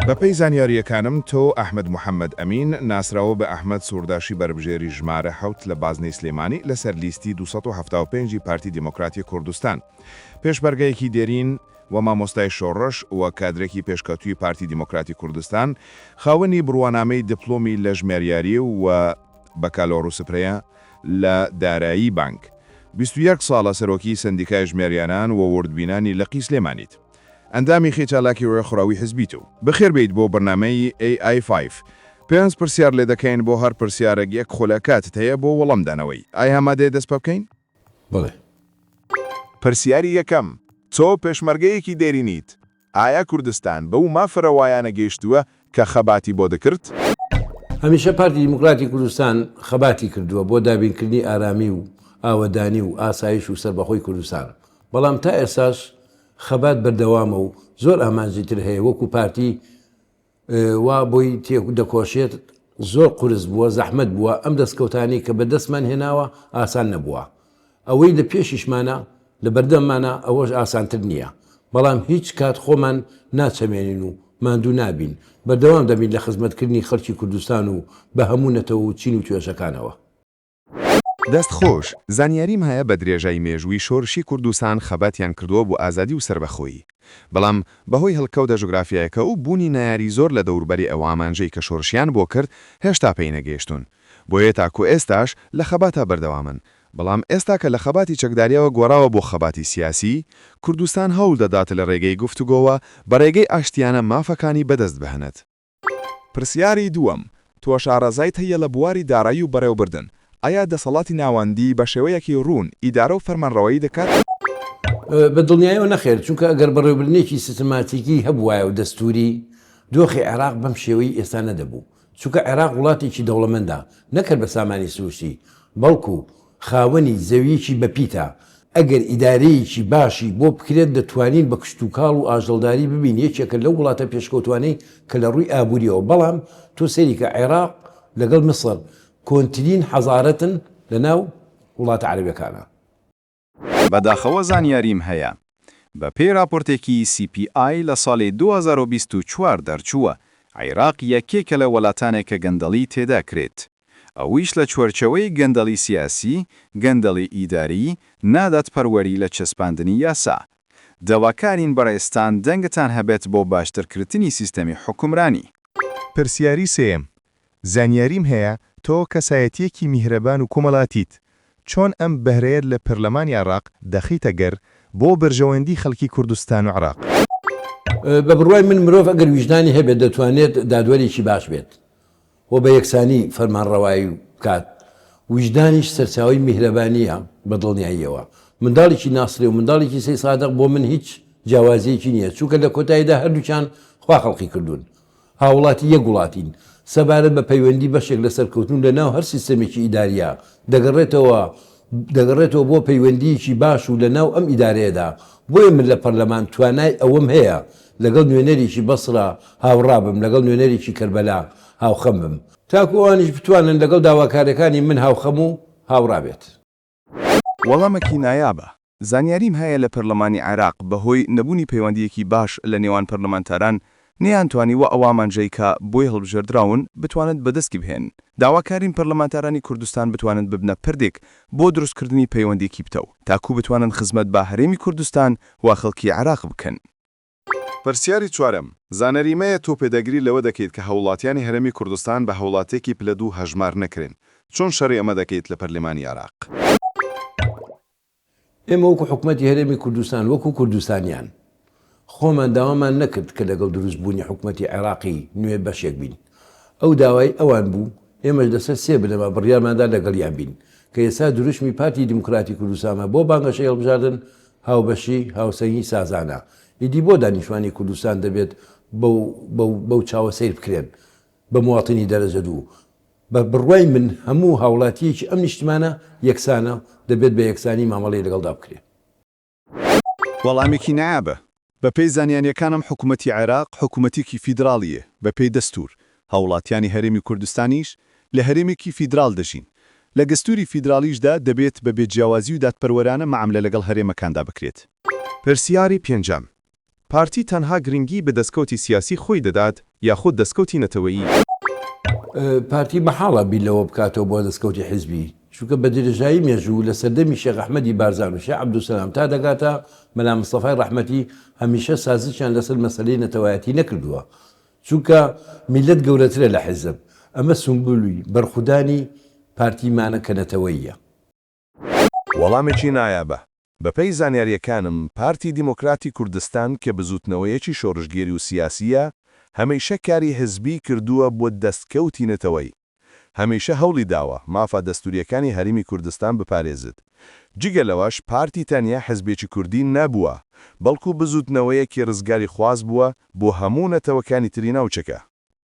بەپەی زانیاریەکانم تۆ ئەحمەد محەممەد ئەمین ناسراوە بە ئەحمەد سوورداشی بەربژێری ژمارە حوت لە بازنەی سلێمانی لەسەر لیستی 275 پارتی دیموکراتی کوردستان. پێشبەرگەیەکی دێرین و مامۆستای شۆڕش و کادرێکی پێشکەوتوی پارتی دیموکراتی کوردستان خاوەنی بڕوانامەی دیپلۆمی لە ژمێریاری و بەکالۆڕوسپرەیە لە دارایی بانک. 21 ساڵە سەرۆکی سندیکای ژمێریانان و وردبینانی لە قی سلێمانیت. ئەندامی خێچالاکی ڕێخڕاوی حزبیت و بەخێر بێیت بۆ بەرنامەی AI5. پێنج پرسیار لێ دەکەین بۆ هەر پرسیارێک یەک خولەکاتت هەیە بۆ وەڵامدانەوەی. ئایا هەمادەیە دەست پێ بکەین؟ بڵێ. پرسیاری یەکەم، تۆ پێشمەرگەیەکی دێرینیت. ئایا کوردستان بەو مافرەوایانە گەیشتووە کە خەباتی بۆ دەکرد؟ هەمیشە پارتی دیموکراتی کوردستان خەباتی کردووە بۆ دابینکردنی ئارامی و ئاوەدانی و ئاسایش و سەربەخۆی کوردستان. بەڵام تا ئێساش خەبات بەردەوامە و زۆر ئامانجیتر هەیە وەکو پارتی وا بۆی تێک دەکۆشێت زۆر قورس بووە زەحمەت بووە ئەم دەستکەوتانی کە بەدەستمان هێناوە ئاسان نەبووە. ئەوەی لە پێشیشمانە لە بەردەممانە ئەوەش ئاسانتر نییە. بەڵام هیچ کات خۆمان ناچەمێنین و ماندوو نابین بەردەوام دەبین لە خزمەتکردنی خەڵکی کوردستان و بە هەموونەتەوە و چین و توێژەکانەوە. دەست خۆش زانیاریم هەیە بە درێژای مێژووی شۆڕشی کوردستان خەباتیان کردووە بۆ ئازادی و سربەخۆیی. بەڵام بەهۆی هەڵکەوتە ژوگرافیایەکە و بوونی نایاری زۆر لە دەوروبەری ئەو ئامانجەی کە شۆڕشیان بۆ کرد هێشتا پێی نەگەیشتون. بۆیە تاکو ئێستاش لە خەباتە بەردەوامن. بەڵام ئێستا کە لە خەباتی چەکداریەوە گۆڕاوە بۆ خەباتی سیاسی، کوردستان هەوڵ دەدات لە ڕێگەی گفتوگۆوە بە ڕێگەی ئاشتیانە مافەکانی بەدەست بهێنێت. پرسیاری دووەم، تۆ شارەزایت هەیە لە بواری دارایی و بەڕێوەبردن. ئایا دەسەڵاتی ناوەندی بە شێوەیەکی ڕوون ئیدارە و فەرمانڕەوایی دەکات؟ بە دڵنیایەوە نەخێر چونکە ئەگەر بەڕێوەبردنێکی سیستماتیکی هەبوایە و دەستوری دۆخی عێراق بەم شێوەی ئێستا نەدەبوو. چونکە عێراق وڵاتێکی دەوڵەمەندە نەکرد بە سامانی سروشتی بەڵکو خاوەنی زەویەکی بەپیتە. ئەگەر ئیدارەیەکی باشی بۆ بکرێت دەتوانین بە کشتتوکاڵ و ئاژەڵداری ببین یەکێکە لەو وڵاتە پێشکەوتوانەی کە لە ڕووی ئابوووریەوە. بەڵام تۆ سەیری کە عێراق لەگەڵ مسڵ کۆنترین حەزارەتن لە ناو وڵاتە عەرەبیەکانە. بەداخەوە زانیاریم هەیە بە پێی راپۆرتێکی CPI لە ساڵی 2024 دەرچووە عێراق یەکێکە لە وڵاتانێک کە گەندەڵی تێدا کرێت. ئەویش لە چوەرچەوەی گەندەڵی سیاسی، گەندەڵی ئیداری نادات پەروەری لە چەسپاندنی یاسا. دەواکارین بەڕێستان دەنگتان هەبێت بۆ باشترکردنی سیستەمی حکومرانی. پرسیاری سێم، زانیاریم هەیە تۆ کەسایەتیەکی میهرەبان و کۆمەڵاتیت. چۆن ئەم بەهرەیەت لە پەرلەمانی عێراق دەخیتە گەر بۆ بەرژەوەندی خەڵکی کوردستان و عێراق؟ بە بڕوای من مرۆڤ ئەگەر ویژدانی هەبێت دەتوانێت دادوەرێکی باش بێت و بە یەکسانی فەرمانڕەوایی بکات. ویژدانیش سەرچاوی میهرەبانیە بە دڵنیاییەوە. منداڵێکی ناسرێ و منداڵێکی سەی سادەق بۆ من هیچ جیاوازیەکی نییە چونکە لە کۆتاییدا هەردووچان خوا خەڵقی کردوون. هاوڵاتی یەک وڵاتین سەبارەت بە پەیوەندی بەشێک لە سەرکەوتون لە ناو هەر سیستەمێکی ئیداریە دەگەڕێتەوە بۆ پەیوەندیەکی باش و لە ناو ئەم ئیدارەیەدا. بۆیە من لە پەرلەمان توانای ئەوەم هەیە لەگەڵ نوێنەرێکی بەسرا هاوڕابم لەگەڵ نوێنەرێکی کەربەلا هاوخەم بم تاکو ئەوانیش بتوانن لەگەڵ داواکارەکانی من هاوخەم و هاوڕابێت. وەڵامێکی نایابە. زانیاریم هەیە لە پەرلەمانی عێراق بەهۆی نەبوونی پەیوەندیەکی باش لە نێوان پەرلەمانتاران نەیانتوانیوە ئەو ئامانجەی کە بۆی هەڵبژێردراون بتوانن بەدەستی بهێن. داواکارین پەرلەمانتارانی کوردستان بتوانن ببنە پردێک بۆ دروستکردنی پەیوەندیەکی بتەو تاکو بتوانن خزمەت بە هەرێمی کوردستان و خەڵکی عێراق بکەن. پرسیاری چوارەم، زانەریمەیە تۆ پێدەگری لەوە دەکەیت کە هەوڵاتیانی هەرێمی کوردستان بە هەوڵاتێکی پلە دوو هەژمار نەکرێن. چۆن شەڕی ئەمە دەکەیت لە پەرلەمانی عێراق؟ ئێمە وەکو حکوومەتی هەرێمی کوردستان وەکو کوردستانیان خۆمان داوامان نەکرد کە لەگەڵ دروستبوونی حکوومەتی عێراقی نوێ بەشێک بین. ئەو داوای ئەوان بوو ئێمەش دەسەر سێ بنەما بڕیارماندا لەگەڵیان بین کە ئێستا دروشمی پارتی دیموکراتی کوردستانە بۆ بانگەشەی هەڵبژاردن هاوبەشی هاوسەنگی سازانە. ئیدی بۆ دانیشتوانی کوردستان دەبێت بەو چاوە سیر بکرێن بە مواطنی دەرەجە دوو. بە بڕوای من هەموو هاوڵاتیەکی ئەم نیشتمانە یەکسانە دەبێت بە یەکسانی مامەڵەی لەگەڵدا بکرێت. وەڵامێکی نایابە. بە پێی زانیاریەکانم حکوومەتی عێراق حکوومەتێکی فیدراڵیە بە پێی دەستور. هاوڵاتیانی هەرێمی کوردستانیش لە هەرێمێکی فیدراڵ دەژین. لە گەستوری فیدراڵیشدا دەبێت بە بێجیاوازی و دادپەروەرانە مەعاملە لەگەڵ هەرێمەکاندا بکرێت. پرسیاری پێنجەم، پارتی تەنها گرنگی بە دەستکەوتی سیاسی خۆی دەدات یاخود دەستکەوتی نەتەوەیی. پارتی مەحاڵە بیلەوە بکاتەوە بۆ دەستکەوتی حیزبی چونکە بە درێژایی مێژوو لە سەردەمی شێخ ئەحمەدی بارزان و شێخ عەبدولسەلام تا دەگاتە مەلا مستەفای ڕەحمەتی هەمیشە سازشیان لەسەر مەسەلەی نەتەوایەتی نەکردووە چونکە میلەت گەورەترە لە حیزب ئەمە سمبولی بەرخودانی پارتیمانە کە نەتەوەییە. وەڵامێکی نایابە. بەپەی زانیاریەکانم پارتی دیموکراتی کوردستان کە بزوتنەوەیەکی شۆڕژگێری و سیاسیە هەمیشە کاری حزبی کردووە بۆ دەستکەوتی نەتەوەی. هەمیشە هەوڵی داوە مافا دەستوریەکانی هەرمی کوردستان بپارێزت. جگە لەوەش پارتی تەنیا حزبێکی کوردی نەبووە، بەڵکو بزوتنەوەیەکی ڕزگاری خواز بووە بۆ هەموو نەتەوەکانی تری ناوچەکە.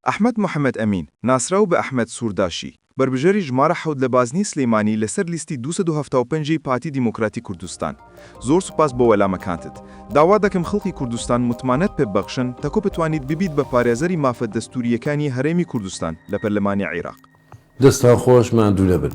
ئەحمەد محەممەد ئەمین ناسراو بە ئەحمەد سوورداشی بربژێری ژمارە حەوت لە بازنی سلەیمانی لەسەر لیستی 275 پارتی دیموکراتی کوردستان. زۆر سوپاس بۆ وەلامەکانتت. داوا دەکەم خەڵکی کوردستان متمانەت پێ بەخشن تەکۆ بتوانیت ببیت بە پارێزەری مافە دەستوریەکانی هەرێمی کوردستان لە پەرلەمانی عێراق. دەستان خۆش ماندوو لەبن.